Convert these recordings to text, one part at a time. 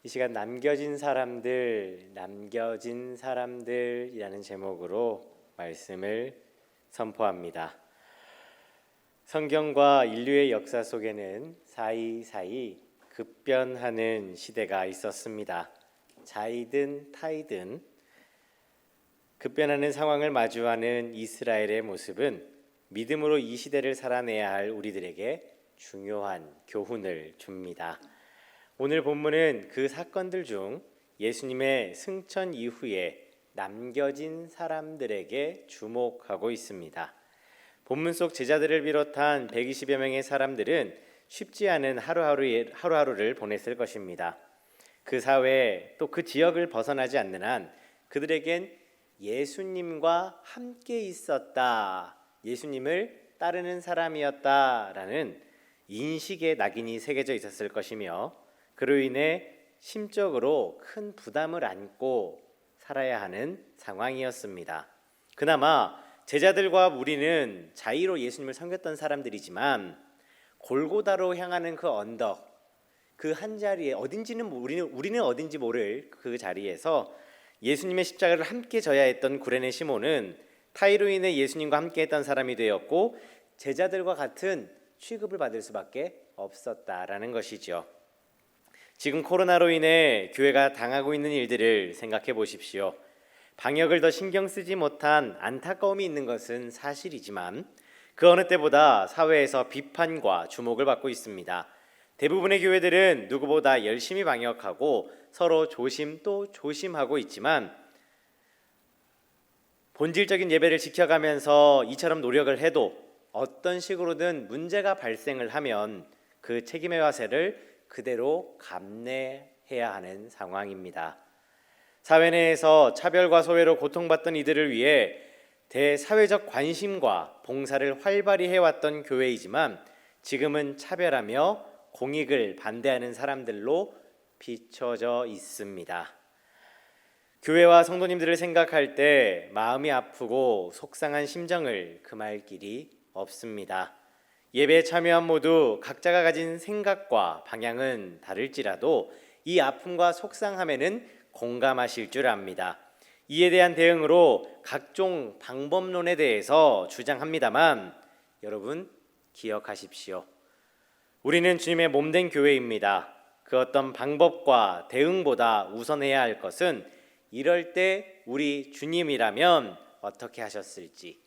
이 시간 남겨진 사람들이라는 제목으로 말씀을 선포합니다. 성경과 인류의 역사 속에는 사이사이 급변하는 시대가 있었습니다. 자이든 타이든 급변하는 상황을 마주하는 이스라엘의 모습은 믿음으로 이 시대를 살아내야 할 우리들에게 중요한 교훈을 줍니다. 오늘 본문은 그 사건들 중 예수님의 승천 이후에 남겨진 사람들에게 주목하고 있습니다. 본문 속 제자들을 비롯한 120여 명의 사람들은 쉽지 않은 하루하루를 보냈을 것입니다. 그 사회 또 그 지역을 벗어나지 않는 한 그들에겐 예수님과 함께 있었다, 예수님을 따르는 사람이었다라는 인식의 낙인이 새겨져 있었을 것이며, 그로 인해 심적으로 큰 부담을 안고 살아야 하는 상황이었습니다. 그나마 제자들과 무리는 자의로 예수님을 섬겼던 사람들이지만 골고다로 향하는 그 언덕, 그 한 자리에 어딘지는 우리는 어딘지 모를 그 자리에서 예수님의 십자가를 함께 져야 했던 구레네 시몬은 타이로 인해 예수님과 함께 했던 사람이 되었고 제자들과 같은 취급을 받을 수밖에 없었다라는 것이죠. 지금 코로나로 인해 교회가 당하고 있는 일들을 생각해 보십시오. 방역을 더 신경 쓰지 못한 안타까움이 있는 것은 사실이지만 그 어느 때보다 사회에서 비판과 주목을 받고 있습니다. 대부분의 교회들은 누구보다 열심히 방역하고 서로 조심 또 조심하고 있지만 본질적인 예배를 지켜가면서 이처럼 노력을 해도 어떤 식으로든 문제가 발생을 하면 그 책임의 화세를 그대로 감내해야 하는 상황입니다. 사회 내에서 차별과 소외로 고통받던 이들을 위해 대사회적 관심과 봉사를 활발히 해왔던 교회이지만 지금은 차별하며 공익을 반대하는 사람들로 비춰져 있습니다. 교회와 성도님들을 생각할 때 마음이 아프고 속상한 심정을 금할 길이 없습니다. 예배에 참여한 모두 각자가 가진 생각과 방향은 다를지라도 이 아픔과 속상함에는 공감하실 줄 압니다. 이에 대한 대응으로 각종 방법론에 대해서 주장합니다만 여러분 기억하십시오. 우리는 주님의 몸된 교회입니다. 그 어떤 방법과 대응보다 우선해야 할 것은 이럴 때 우리 주님이라면 어떻게 하셨을지,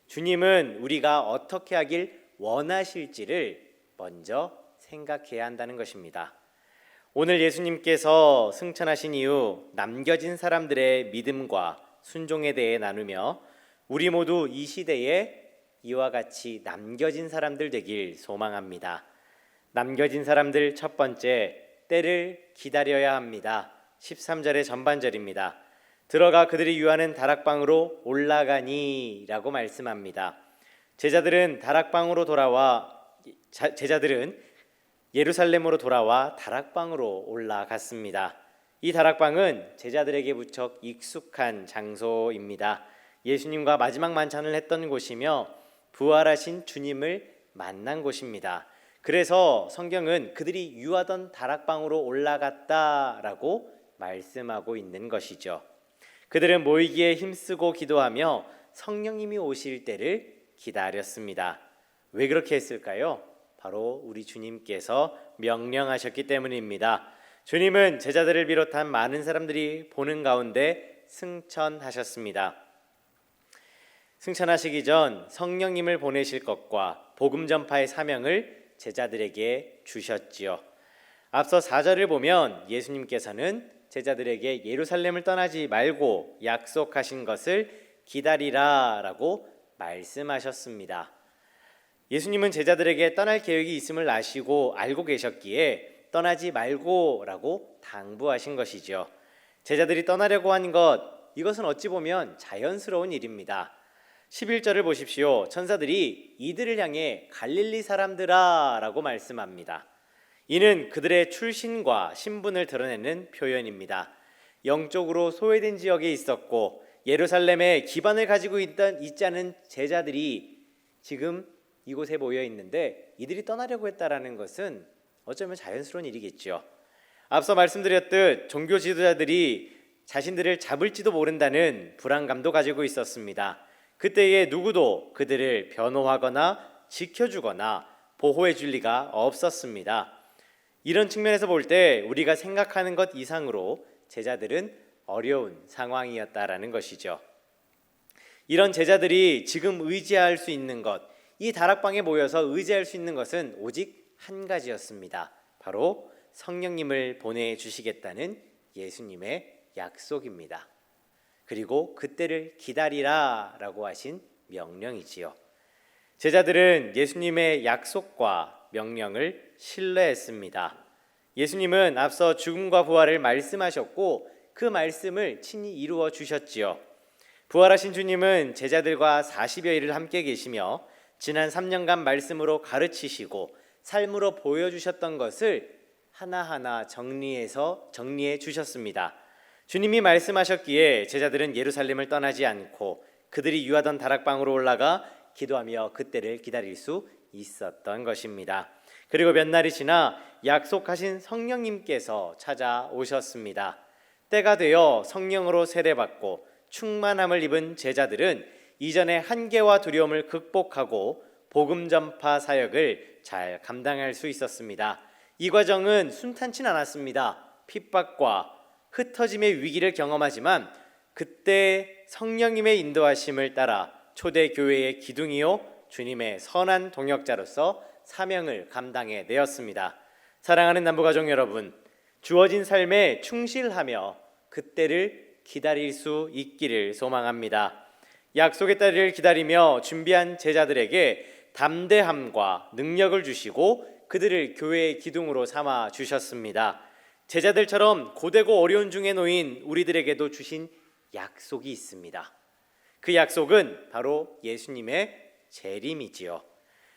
주님은 우리가 어떻게 하길 원하실지를 먼저 생각해야 한다는 것입니다. 오늘 예수님께서 승천하신 이후 남겨진 사람들의 믿음과 순종에 대해 나누며 우리 모두 이 시대에 이와 같이 남겨진 사람들 되길 소망합니다. 남겨진 사람들 첫 번째, 때를 기다려야 합니다. 13절의 전반절입니다. 들어가 그들이 유하는 다락방으로 올라가니 라고 말씀합니다. 제자들은 예루살렘으로 돌아와 다락방으로 올라갔습니다. 이 다락방은 제자들에게 무척 익숙한 장소입니다. 예수님과 마지막 만찬을 했던 곳이며 부활하신 주님을 만난 곳입니다. 그래서 성경은 그들이 유하던 다락방으로 올라갔다라고 말씀하고 있는 것이죠. 그들은 모이기에 힘쓰고 기도하며 성령님이 오실 때를 기다렸습니다. 왜 그렇게 했을까요? 바로 우리 주님께서 명령하셨기 때문입니다. 주님은 제자들을 비롯한 많은 사람들이 보는 가운데 승천하셨습니다. 승천하시기 전 성령님을 보내실 것과 복음 전파의 사명을 제자들에게 주셨지요. 앞서 4절을 보면 예수님께서는 제자들에게 예루살렘을 떠나지 말고 약속하신 것을 기다리라라고 말씀하셨습니다. 예수님은 제자들에게 떠날 계획이 있음을 아시고 알고 계셨기에 떠나지 말고라고 당부하신 것이죠. 제자들이 떠나려고 한 이것은 어찌 보면 자연스러운 일입니다. 11절을 보십시오. 천사들이 이들을 향해 갈릴리 사람들아 라고 말씀합니다. 이는 그들의 출신과 신분을 드러내는 표현입니다. 영적으로 소외된 지역에 있었고 예루살렘에 기반을 가지고 있지 않은 제자들이 지금 이곳에 모여 있는데 이들이 떠나려고 했다라는 것은 어쩌면 자연스러운 일이겠죠. 앞서 말씀드렸듯 종교 지도자들이 자신들을 잡을지도 모른다는 불안감도 가지고 있었습니다. 그때에 누구도 그들을 변호하거나 지켜주거나 보호해 줄 리가 없었습니다. 이런 측면에서 볼 때 우리가 생각하는 것 이상으로 제자들은 어려운 상황이었다라는 것이죠. 이런 제자들이 지금 의지할 수 있는 것, 이 다락방에 모여서 의지할 수 있는 것은 오직 한 가지였습니다. 바로 성령님을 보내주시겠다는 예수님의 약속입니다. 그리고 그때를 기다리라 라고 하신 명령이지요. 제자들은 예수님의 약속과 명령을 신뢰했습니다. 예수님은 앞서 죽음과 부활을 말씀하셨고 그 말씀을 친히 이루어 주셨지요. 부활하신 주님은 제자들과 40여일을 함께 계시며 지난 3년간 말씀으로 가르치시고 삶으로 보여주셨던 것을 하나하나 정리해 주셨습니다. 주님이 말씀하셨기에 제자들은 예루살렘을 떠나지 않고 그들이 유하던 다락방으로 올라가 기도하며 그때를 기다릴 수 있었던 것입니다. 그리고 몇 날이 지나 약속하신 성령님께서 찾아오셨습니다. 때가 되어 성령으로 세례받고 충만함을 입은 제자들은 이전의 한계와 두려움을 극복하고 복음 전파 사역을 잘 감당할 수 있었습니다. 이 과정은 순탄치 않았습니다. 핍박과 흩어짐의 위기를 경험하지만 그때 성령님의 인도하심을 따라 초대교회의 기둥이요 주님의 선한 동역자로서 사명을 감당해 내었습니다. 사랑하는 남부가족 여러분, 주어진 삶에 충실하며 그때를 기다릴 수 있기를 소망합니다. 약속의 때를 기다리며 준비한 제자들에게 담대함과 능력을 주시고 그들을 교회의 기둥으로 삼아 주셨습니다. 제자들처럼 고되고 어려운 중에 놓인 우리들에게도 주신 약속이 있습니다. 그 약속은 바로 예수님의 재림이지요.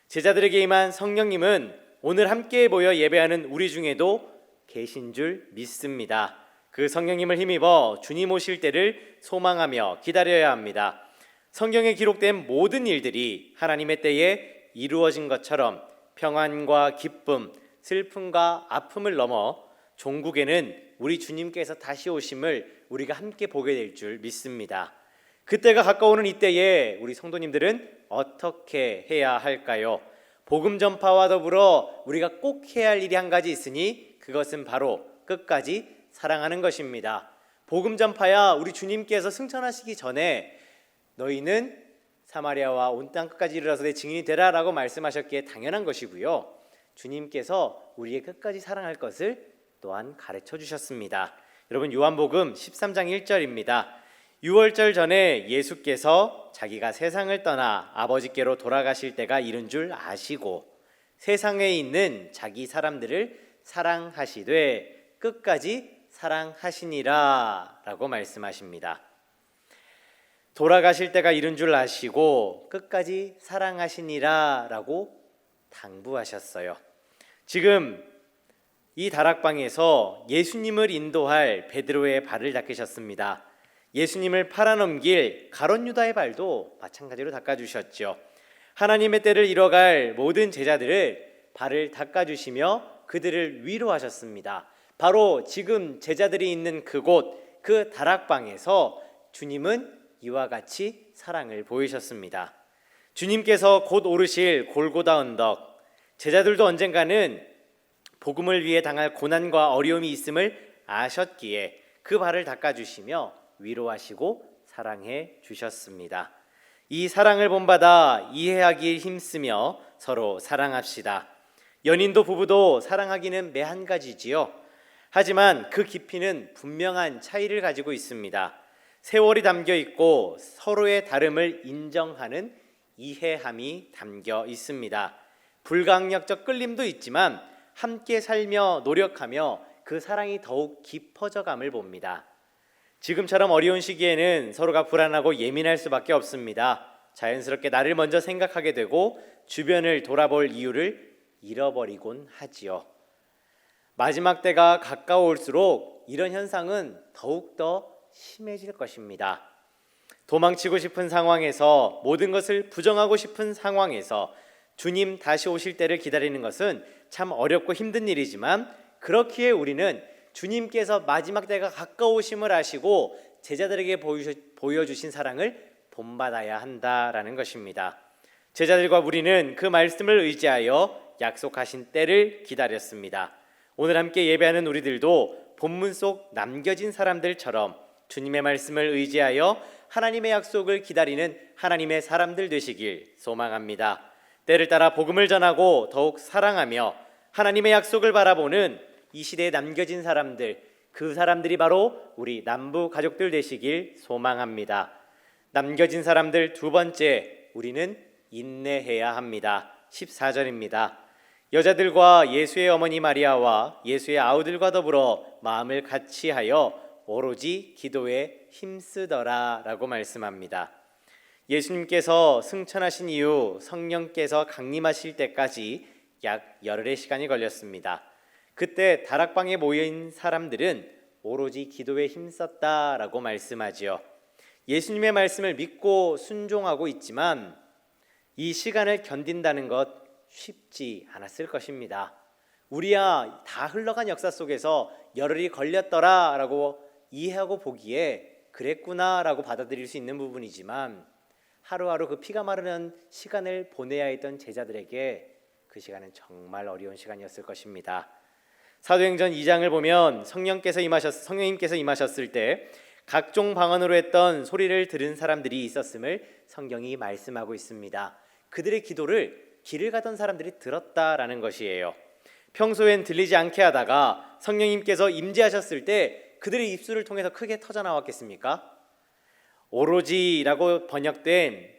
제자들에게 임한 성령님은 오늘 함께 모여 예배하는 우리 중에도 계신 줄 믿습니다. 그 성령님을 힘입어 주님 오실 때를 소망하며 기다려야 합니다. 성경에 기록된 모든 일들이 하나님의 때에 이루어진 것처럼 평안과 기쁨, 슬픔과 아픔을 넘어 종국에는 우리 주님께서 다시 오심을 우리가 함께 보게 될 줄 믿습니다. 그때가 가까우는 이때에 우리 성도님들은 어떻게 해야 할까요? 복음 전파와 더불어 우리가 꼭 해야 할 일이 한 가지 있으니 그것은 바로 끝까지 사랑하는 것입니다. 복음 전파야 우리 주님께서 승천하시기 전에 너희는 사마리아와 온 땅 끝까지 이르러서 내 증인이 되라 라고 말씀하셨기에 당연한 것이고요. 주님께서 우리의 끝까지 사랑할 것을 또한 가르쳐 주셨습니다. 여러분 요한복음 13장 1절입니다. 유월절 전에 예수께서 자기가 세상을 떠나 아버지께로 돌아가실 때가 이른 줄 아시고 세상에 있는 자기 사람들을 사랑하시되 끝까지 사랑하시니라 라고 말씀하십니다. 돌아가실 때가 이른 줄 아시고 끝까지 사랑하시니라 라고 당부하셨어요. 지금 이 다락방에서 예수님을 인도할 베드로의 발을 닦으셨습니다. 예수님을 팔아넘길 가룟 유다의 발도 마찬가지로 닦아주셨죠. 하나님의 때를 이뤄갈 모든 제자들을 발을 닦아주시며 그들을 위로하셨습니다. 바로 지금 제자들이 있는 그곳, 그 다락방에서 주님은 이와 같이 사랑을 보이셨습니다. 주님께서 곧 오르실 골고다 언덕, 제자들도 언젠가는 복음을 위해 당할 고난과 어려움이 있음을 아셨기에 그 발을 닦아주시며 위로하시고 사랑해 주셨습니다. 이 사랑을 본받아 이해하기 힘쓰며 서로 사랑합시다. 연인도 부부도 사랑하기는 매한 가지지요. 하지만 그 깊이는 분명한 차이를 가지고 있습니다. 세월이 담겨 있고 서로의 다름을 인정하는 이해함이 담겨 있습니다. 불강력적 끌림도 있지만 함께 살며 노력하며 그 사랑이 더욱 깊어져 감을 봅니다. 지금처럼 어려운 시기에는 서로가 불안하고 예민할 수밖에 없습니다. 자연스럽게 나를 먼저 생각하게 되고 주변을 돌아볼 이유를 잃어버리곤 하지요. 마지막 때가 가까울수록 이런 현상은 더욱더 심해질 것입니다. 도망치고 싶은 상황에서, 모든 것을 부정하고 싶은 상황에서 주님 다시 오실 때를 기다리는 것은 참 어렵고 힘든 일이지만 그렇기에 우리는 주님께서 마지막 때가 가까우심을 아시고 제자들에게 보여주신 사랑을 본받아야 한다라는 것입니다. 제자들과 우리는 그 말씀을 의지하여 약속하신 때를 기다렸습니다. 오늘 함께 예배하는 우리들도 본문 속 남겨진 사람들처럼 주님의 말씀을 의지하여 하나님의 약속을 기다리는 하나님의 사람들 되시길 소망합니다. 때를 따라 복음을 전하고 더욱 사랑하며 하나님의 약속을 바라보는 이 시대에 남겨진 사람들, 그 사람들이 바로 우리 남부 가족들 되시길 소망합니다. 남겨진 사람들 두 번째, 우리는 인내해야 합니다. 14절입니다. 여자들과 예수의 어머니 마리아와 예수의 아우들과 더불어 마음을 같이 하여 오로지 기도에 힘쓰더라 라고 말씀합니다. 예수님께서 승천하신 이후 성령께서 강림하실 때까지 약 열흘의 시간이 걸렸습니다. 그때 다락방에 모인 사람들은 오로지 기도에 힘썼다라고 말씀하지요. 예수님의 말씀을 믿고 순종하고 있지만 이 시간을 견딘다는 것 쉽지 않았을 것입니다. 우리야 다 흘러간 역사 속에서 열흘이 걸렸더라라고 이해하고 보기에 그랬구나라고 받아들일 수 있는 부분이지만 하루하루 그 피가 마르는 시간을 보내야 했던 제자들에게 그 시간은 정말 어려운 시간이었을 것입니다. 사도행전 2장을 보면 성령님께서 임하셨을 때 각종 방언으로 했던 소리를 들은 사람들이 있었음을 성경이 말씀하고 있습니다. 그들의 기도를 길을 가던 사람들이 들었다라는 것이에요. 평소엔 들리지 않게 하다가 성령님께서 임재하셨을 때 그들의 입술을 통해서 크게 터져 나왔겠습니까? 오로지라고 번역된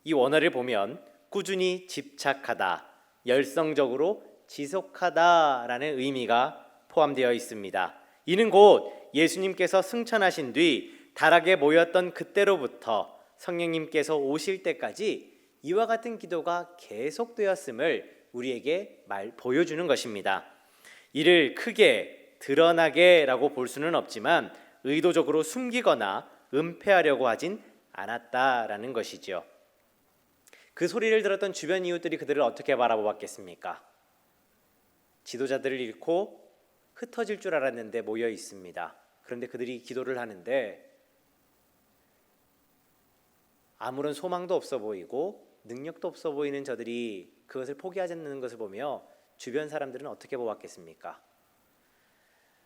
이 원어를 보면 꾸준히 집착하다, 열성적으로 지속하다라는 의미가 포함되어 있습니다. 이는 곧 예수님께서 승천하신 뒤 다락에 모였던 그때로부터 성령님께서 오실 때까지 이와 같은 기도가 계속되었음을 우리에게 보여주는 것입니다. 이를 크게 드러나게라고 볼 수는 없지만 의도적으로 숨기거나 은폐하려고 하진 않았다라는 것이죠. 그 소리를 들었던 주변 이웃들이 그들을 어떻게 바라보았겠습니까? 지도자들을 잃고 흩어질 줄 알았는데 모여 있습니다. 그런데 그들이 기도를 하는데 아무런 소망도 없어 보이고 능력도 없어 보이는 저들이 그것을 포기하지 않는 것을 보며 주변 사람들은 어떻게 보았겠습니까?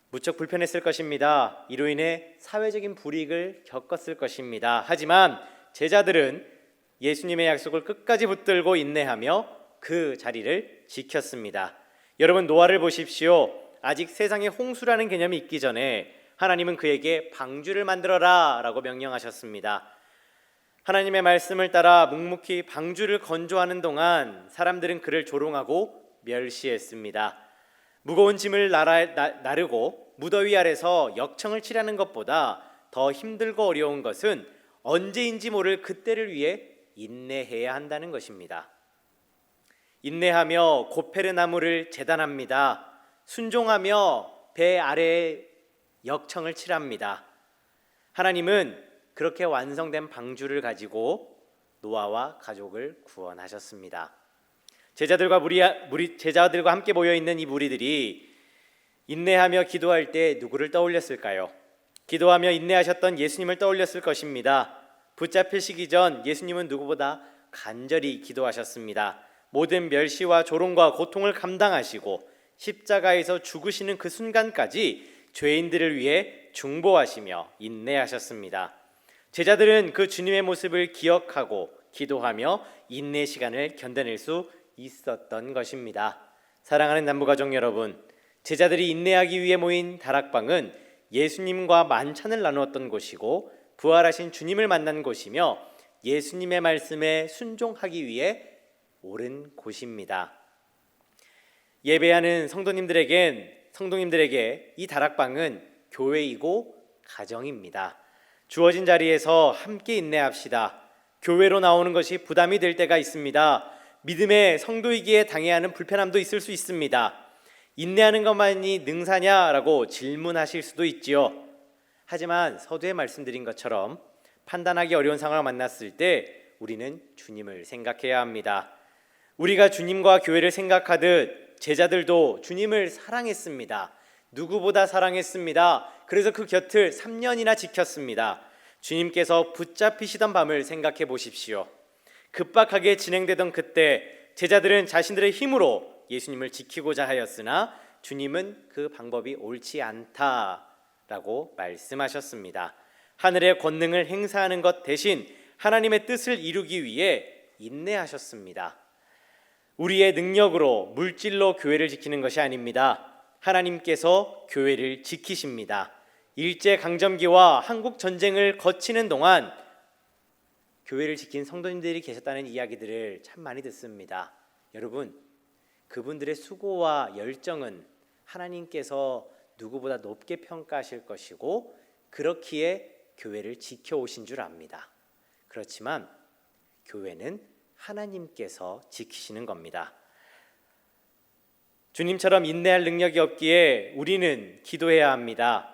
무척 불편했을 것입니다. 이로 인해 사회적인 불이익을 겪었을 것입니다. 하지만 제자들은 예수님의 약속을 끝까지 붙들고 인내하며 그 자리를 지켰습니다. 여러분, 노아를 보십시오. 아직 세상에 홍수라는 개념이 있기 전에 하나님은 그에게 방주를 만들어라 라고 명령하셨습니다. 하나님의 말씀을 따라 묵묵히 방주를 건조하는 동안 사람들은 그를 조롱하고 멸시했습니다. 무거운 짐을 나르고 무더위 아래서 역청을 치르는 것보다 더 힘들고 어려운 것은 언제인지 모를 그때를 위해 인내해야 한다는 것입니다. 인내하며 고페르나무를 재단합니다. 순종하며 배 아래에 역청을 칠합니다. 하나님은 그렇게 완성된 방주를 가지고 노아와 가족을 구원하셨습니다. 제자들과 함께 모여 있는 이 무리들이 인내하며 기도할 때 누구를 떠올렸을까요? 기도하며 인내하셨던 예수님을 떠올렸을 것입니다. 붙잡히시기 전 예수님은 누구보다 간절히 기도하셨습니다. 모든 멸시와 조롱과 고통을 감당하시고 십자가에서 죽으시는 그 순간까지 죄인들을 위해 중보하시며 인내하셨습니다. 제자들은 그 주님의 모습을 기억하고 기도하며 인내 시간을 견뎌낼 수 있었던 것입니다. 사랑하는 남부가족 여러분, 제자들이 인내하기 위해 모인 다락방은 예수님과 만찬을 나누었던 곳이고 부활하신 주님을 만난 곳이며 예수님의 말씀에 순종하기 위해 옳은 곳입니다. 예배하는 성도님들에게 이 다락방은 교회이고 가정입니다. 주어진 자리에서 함께 인내합시다. 교회로 나오는 것이 부담이 될 때가 있습니다. 믿음의 성도이기에 당해야 하는 불편함도 있을 수 있습니다. 인내하는 것만이 능사냐라고 질문하실 수도 있지요. 하지만 서두에 말씀드린 것처럼 판단하기 어려운 상황을 만났을 때 우리는 주님을 생각해야 합니다. 우리가 주님과 교회를 생각하듯 제자들도 주님을 사랑했습니다. 누구보다 사랑했습니다. 그래서 그 곁을 3년이나 지켰습니다. 주님께서 붙잡히시던 밤을 생각해 보십시오. 급박하게 진행되던 그때 제자들은 자신들의 힘으로 예수님을 지키고자 하였으나 주님은 그 방법이 옳지 않다라고 말씀하셨습니다. 하늘의 권능을 행사하는 것 대신 하나님의 뜻을 이루기 위해 인내하셨습니다. 우리의 능력으로 물질로 교회를 지키는 것이 아닙니다. 하나님께서 교회를 지키십니다. 일제강점기와 한국전쟁을 거치는 동안 교회를 지킨 성도님들이 계셨다는 이야기들을 참 많이 듣습니다. 여러분, 그분들의 수고와 열정은 하나님께서 누구보다 높게 평가하실 것이고 그렇기에 교회를 지켜오신 줄 압니다. 그렇지만 교회는 하나님께서 지키시는 겁니다. 주님처럼 인내할 능력이 없기에 우리는 기도해야 합니다.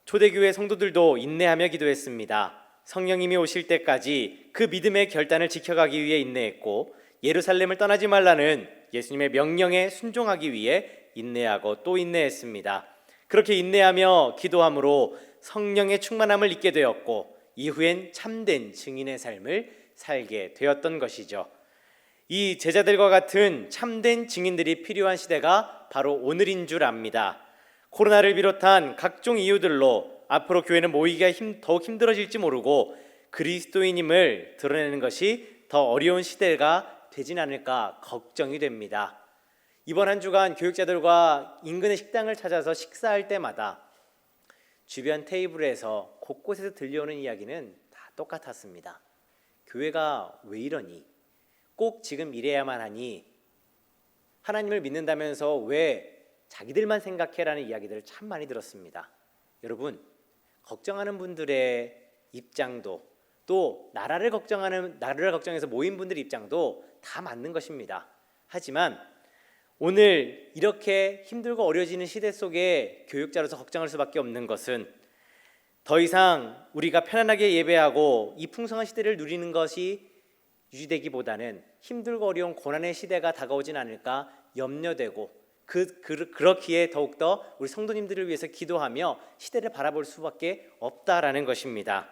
초대교회 성도들도 인내하며 기도했습니다. 성령님이 오실 때까지 그 믿음의 결단을 지켜가기 위해 인내했고 예루살렘을 떠나지 말라는 예수님의 명령에 순종하기 위해 인내하고 또 인내했습니다. 그렇게 인내하며 기도함으로 성령의 충만함을 잊게 되었고 이후엔 참된 증인의 삶을 살게 되었던 것이죠. 이 제자들과 같은 참된 증인들이 필요한 시대가 바로 오늘인 줄 압니다. 코로나를 비롯한 각종 이유들로 앞으로 교회는 모이기가 더욱 힘들어질지 모르고 그리스도인임을 드러내는 것이 더 어려운 시대가 되진 않을까 걱정이 됩니다. 이번 한 주간 교육자들과 인근의 식당을 찾아서 식사할 때마다 주변 테이블에서 곳곳에서 들려오는 이야기는 다 똑같았습니다. 교회가 왜 이러니? 꼭 지금 이래야만 하니? 하나님을 믿는다면서 왜 자기들만 생각해라는 이야기들을 참 많이 들었습니다. 여러분, 걱정하는 분들의 입장도 또 나라를 걱정해서 모인 분들의 입장도 다 맞는 것입니다. 하지만 오늘 이렇게 힘들고 어려워지는 시대 속에 교육자로서 걱정할 수밖에 없는 것은 더 이상 우리가 편안하게 예배하고 이 풍성한 시대를 누리는 것이 유지되기보다는 힘들고 어려운 고난의 시대가 다가오진 않을까 염려되고 그렇기에 더욱더 우리 성도님들을 위해서 기도하며 시대를 바라볼 수밖에 없다라는 것입니다.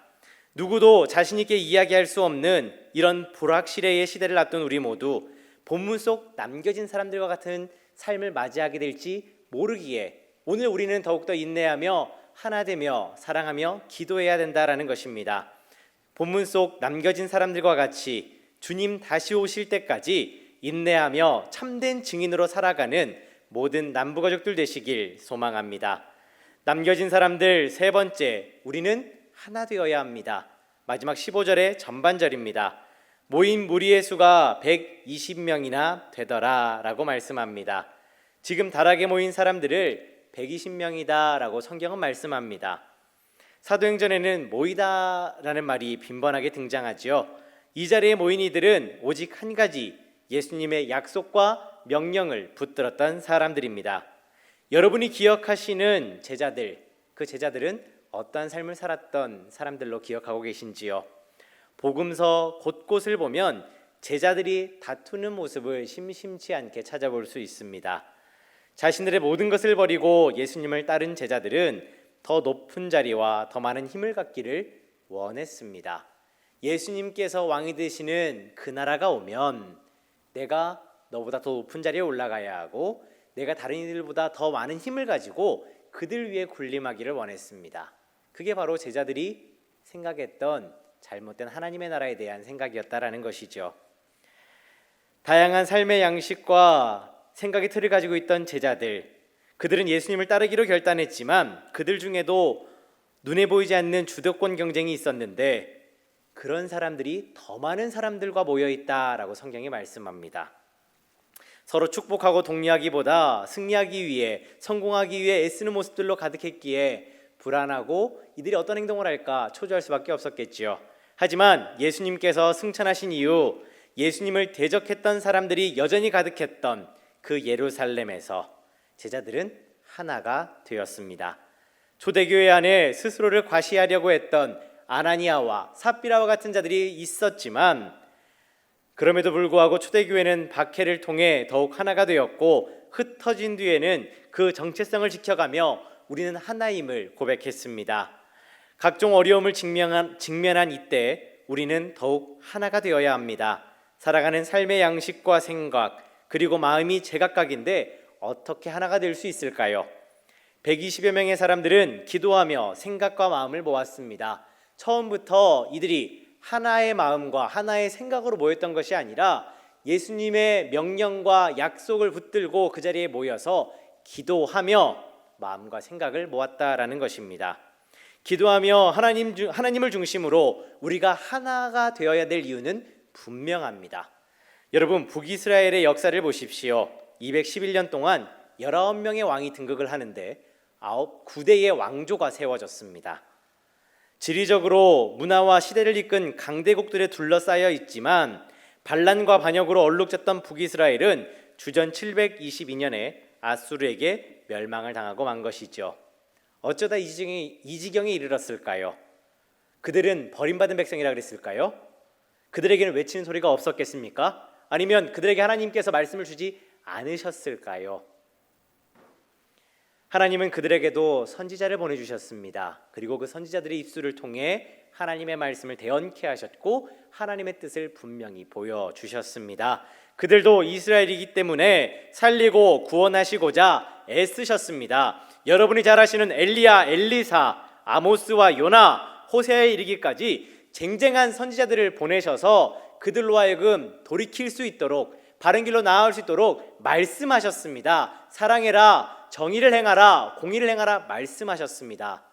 누구도 자신 있게 이야기할 수 없는 이런 불확실의 시대를 앞둔 우리 모두 본문 속 남겨진 사람들과 같은 삶을 맞이하게 될지 모르기에 오늘 우리는 더욱더 인내하며 하나 되며 사랑하며 기도해야 된다라는 것입니다. 본문 속 남겨진 사람들과 같이 주님 다시 오실 때까지 인내하며 참된 증인으로 살아가는 모든 남부가족들 되시길 소망합니다. 남겨진 사람들 세 번째, 우리는 하나 되어야 합니다. 마지막 15절의 전반절입니다. 모인 무리의 수가 120명이나 되더라 라고 말씀합니다. 지금 다락에 모인 사람들을 120명이다 라고 성경은 말씀합니다. 사도행전에는 모이다라는 말이 빈번하게 등장하죠. 이 자리에 모인 이들은 오직 한 가지 예수님의 약속과 명령을 붙들었던 사람들입니다. 여러분이 기억하시는 제자들, 그 제자들은 어떠한 삶을 살았던 사람들로 기억하고 계신지요? 복음서 곳곳을 보면 제자들이 다투는 모습을 심심치 않게 찾아볼 수 있습니다. 자신들의 모든 것을 버리고 예수님을 따른 제자들은 더 높은 자리와 더 많은 힘을 갖기를 원했습니다. 예수님께서 왕이 되시는 그 나라가 오면 내가 너보다 더 높은 자리에 올라가야 하고 내가 다른 이들보다 더 많은 힘을 가지고 그들 위해 군림하기를 원했습니다. 그게 바로 제자들이 생각했던 잘못된 하나님의 나라에 대한 생각이었다라는 것이죠. 다양한 삶의 양식과 생각의 틀을 가지고 있던 제자들, 그들은 예수님을 따르기로 결단했지만 그들 중에도 눈에 보이지 않는 주도권 경쟁이 있었는데 그런 사람들이 더 많은 사람들과 모여있다라고 성경이 말씀합니다. 서로 축복하고 독려하기보다 승리하기 위해 성공하기 위해 애쓰는 모습들로 가득했기에 불안하고 이들이 어떤 행동을 할까 초조할 수밖에 없었겠지요. 하지만 예수님께서 승천하신 이후 예수님을 대적했던 사람들이 여전히 가득했던 그 예루살렘에서 제자들은 하나가 되었습니다. 초대교회 안에 스스로를 과시하려고 했던 아나니아와 삽비라와 같은 자들이 있었지만 그럼에도 불구하고 초대교회는 박해를 통해 더욱 하나가 되었고 흩어진 뒤에는 그 정체성을 지켜가며 우리는 하나임을 고백했습니다. 각종 어려움을 직면한 이때 우리는 더욱 하나가 되어야 합니다. 살아가는 삶의 양식과 생각 그리고 마음이 제각각인데 어떻게 하나가 될 수 있을까요? 120여 명의 사람들은 기도하며 생각과 마음을 모았습니다. 처음부터 이들이 하나의 마음과 하나의 생각으로 모였던 것이 아니라 예수님의 명령과 약속을 붙들고 그 자리에 모여서 기도하며 마음과 생각을 모았다라는 것입니다. 기도하며 하나님을 중심으로 우리가 하나가 되어야 될 이유는 분명합니다. 여러분, 북이스라엘의 역사를 보십시오. 211년 동안 19명의 왕이 등극을 하는데 9대의 왕조가 세워졌습니다. 지리적으로 문화와 시대를 이끈 강대국들에 둘러싸여 있지만 반란과 반역으로 얼룩졌던 북이스라엘은 주전 722년에 아수르에게 멸망을 당하고 만 것이죠. 어쩌다 이 지경에 이르렀을까요? 그들은 버림받은 백성이라 그랬을까요? 그들에게는 외치는 소리가 없었겠습니까? 아니면 그들에게 하나님께서 말씀을 주지 않으셨을까요? 하나님은 그들에게도 선지자를 보내주셨습니다. 그리고 그 선지자들의 입술을 통해 하나님의 말씀을 대언케 하셨고 하나님의 뜻을 분명히 보여주셨습니다. 그들도 이스라엘이기 때문에 살리고 구원하시고자 애쓰셨습니다. 여러분이 잘 아시는 엘리야, 엘리사, 아모스와 요나, 호세아에 이르기까지 쟁쟁한 선지자들을 보내셔서 그들로 하여금 돌이킬 수 있도록 바른 길로 나아갈 수 있도록 말씀하셨습니다. 사랑해라, 정의를 행하라, 공의를 행하라 말씀하셨습니다.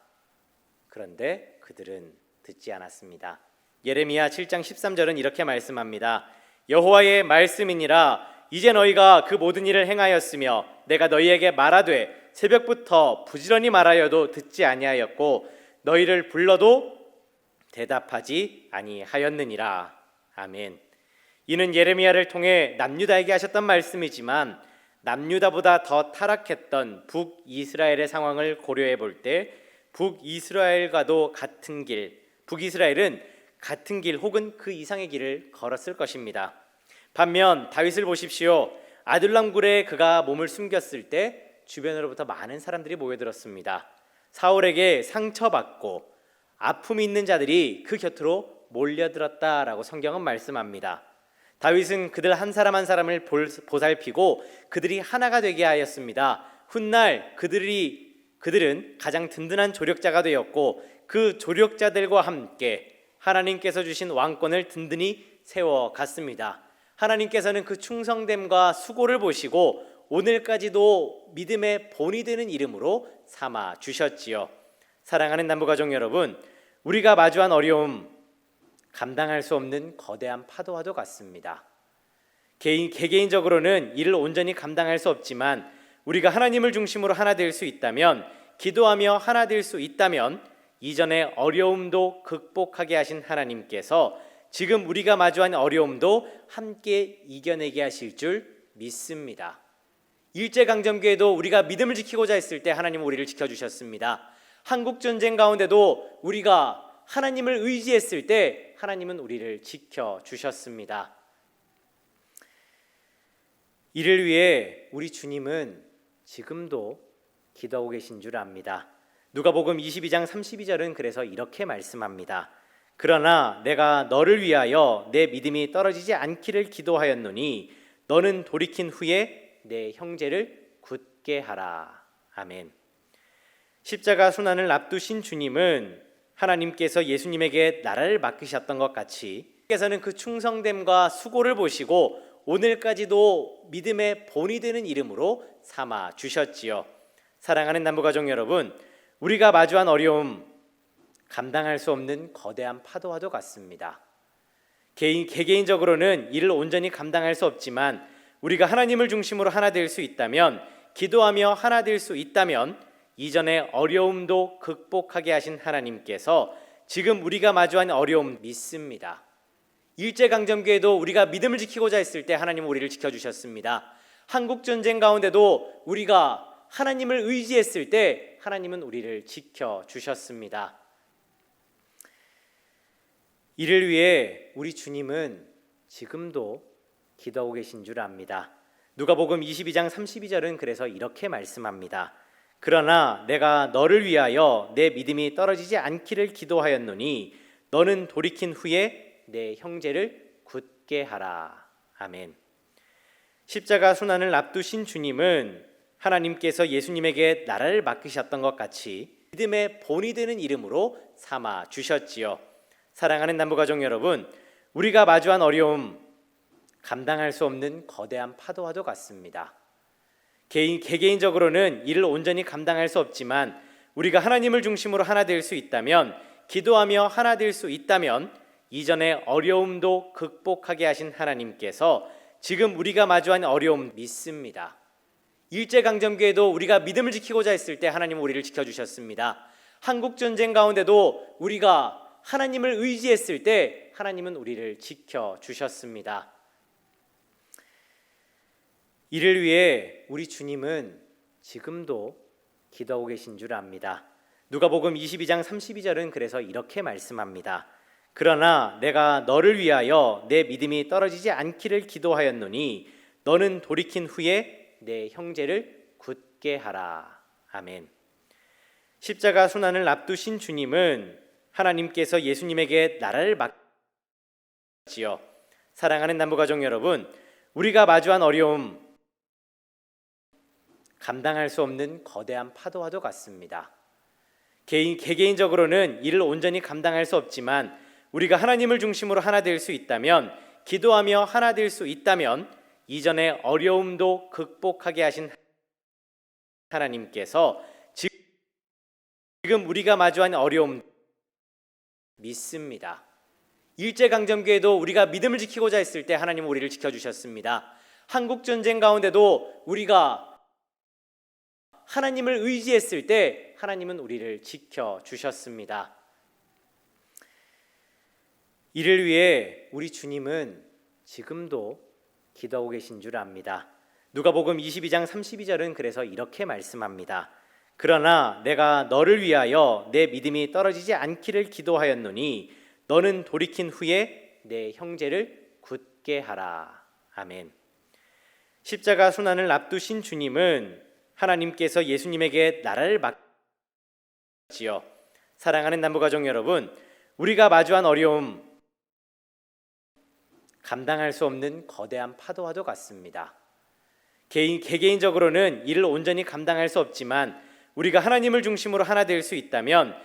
그런데 그들은 듣지 않았습니다. 예레미야 7장 13절은 이렇게 말씀합니다. 여호와의 말씀이니라 이제 너희가 그 모든 일을 행하였으며 내가 너희에게 말하되 새벽부터 부지런히 말하여도 듣지 아니하였고 너희를 불러도 대답하지 아니하였느니라. 아멘. 이는 예레미야를 통해 남유다에게 하셨던 말씀이지만 남유다보다 더 타락했던 북이스라엘의 상황을 고려해 볼 때 북이스라엘과도 같은 길, 북이스라엘은 같은 길 혹은 그 이상의 길을 걸었을 것입니다. 반면 다윗을 보십시오. 아둘람 굴에 그가 몸을 숨겼을 때 주변으로부터 많은 사람들이 모여들었습니다. 사울에게 상처받고 아픔이 있는 자들이 그 곁으로 몰려들었다라고 성경은 말씀합니다. 다윗은 그들 한 사람 한 사람을 보살피고 그들이 하나가 되게 하였습니다. 훗날 그들은 가장 든든한 조력자가 되었고 그 조력자들과 함께 하나님께서 주신 왕권을 든든히 세워갔습니다. 하나님께서는 그 충성됨과 수고를 보시고 오늘까지도 믿음의 본이 되는 이름으로 삼아 주셨지요. 사랑하는 남부가족 여러분, 우리가 마주한 어려움 감당할 수 없는 거대한 파도와도 같습니다. 개개인적으로는 이를 온전히 감당할 수 없지만 우리가 하나님을 중심으로 하나 될 수 있다면, 기도하며 하나 될 수 있다면 이전의 어려움도 극복하게 하신 하나님께서 지금 우리가 마주한 어려움도 함께 이겨내게 하실 줄 믿습니다. 일제강점기에도 우리가 믿음을 지키고자 했을 때 하나님은 우리를 지켜주셨습니다. 한국전쟁 가운데도 우리가 하나님을 의지했을 때 하나님은 우리를 지켜주셨습니다. 이를 위해 우리 주님은 지금도 기도하고 계신 줄 압니다. 누가복음 22장 32절은 그래서 이렇게 말씀합니다. 그러나 내가 너를 위하여 내 믿음이 떨어지지 않기를 기도하였노니 너는 돌이킨 후에 내 형제를 굳게 하라. 아멘. 십자가 순환을 앞두신 주님은 하나님께서 예수님에게 나라를 맡기셨던 것 같이 께서는 그 충성됨과 수고를 보시고 오늘까지도 믿음의 본이 되는 이름으로 삼아 주셨지요. 사랑하는 남부가족 여러분, 우리가 마주한 어려움 감당할 수 없는 거대한 파도와도 같습니다. 개개인적으로는 이를 온전히 감당할 수 없지만 우리가 하나님을 중심으로 하나 될 수 있다면, 기도하며 하나 될 수 있다면 이전의 어려움도 극복하게 하신 하나님께서 지금 우리가 마주한 어려움 믿습니다. 일제강점기에도 우리가 믿음을 지키고자 했을 때 하나님은 우리를 지켜주셨습니다. 한국전쟁 가운데도 우리가 하나님을 의지했을 때 하나님은 우리를 지켜주셨습니다. 이를 위해 우리 주님은 지금도 기도하고 계신 줄 압니다. 누가복음 22장 32절은 그래서 이렇게 말씀합니다. 그러나 내가 너를 위하여 내 믿음이 떨어지지 않기를 기도하였노니 너는 돌이킨 후에 내 형제를 굳게 하라. 아멘. 십자가 순환을 앞두신 주님은 하나님께서 예수님에게 나라를 맡기셨던 것 같이 믿음의 본이 되는 이름으로 삼아 주셨지요. 사랑하는 남부가족 여러분, 우리가 마주한 어려움, 감당할 수 없는 거대한 파도와도 같습니다. 개개인적으로는 이를 온전히 감당할 수 없지만 우리가 하나님을 중심으로 하나 될 수 있다면, 기도하며 하나 될 수 있다면 이전의 어려움도 극복하게 하신 하나님께서 지금 우리가 마주한 어려움 믿습니다. 일제강점기에도 우리가 믿음을 지키고자 했을 때 하나님은 우리를 지켜주셨습니다. 한국전쟁 가운데도 우리가 하나님을 의지했을 때 하나님은 우리를 지켜주셨습니다. 이를 위해 우리 주님은 지금도 기도하고 계신 줄 압니다. 누가복음 22장 32절은 그래서 이렇게 말씀합니다. 그러나 내가 너를 위하여 내 믿음이 떨어지지 않기를 기도하였노니 너는 돌이킨 후에 내 형제를 굳게 하라. 아멘. 십자가 순환을 앞두신 주님은 하나님께서 예수님에게 나라를 맡기셨지요. 사랑하는 남부가족 여러분, 우리가 마주한 어려움, 감당할 수 없는 거대한 파도와도 같습니다. 개개인적으로는 이를 온전히 감당할 수 없지만 우리가 하나님을 중심으로 하나 될 수 있다면, 기도하며 하나 될 수 있다면 이전의 어려움도 극복하게 하신 하나님께서 지금 우리가 마주한 어려움 믿습니다. 일제강점기에도 우리가 믿음을 지키고자 했을 때 하나님은 우리를 지켜주셨습니다. 한국전쟁 가운데도 우리가 하나님을 의지했을 때 하나님은 우리를 지켜주셨습니다. 이를 위해 우리 주님은 지금도 기도하고 계신 줄 압니다. 누가복음 22장 32절은 그래서 이렇게 말씀합니다. 그러나 내가 너를 위하여 내 믿음이 떨어지지 않기를 기도하였노니 너는 돌이킨 후에 내 형제를 굳게 하라. 아멘. 십자가 순환을 앞두신 주님은 하나님께서 예수님에게 나라를 맡기셨지요. 사랑하는 남부가족 여러분, 우리가 마주한 어려움, 감당할 수 없는 거대한 파도와도 같습니다. 개개인적으로는 이를 온전히 감당할 수 없지만 우리가 하나님을 중심으로 하나 될 수 있다면,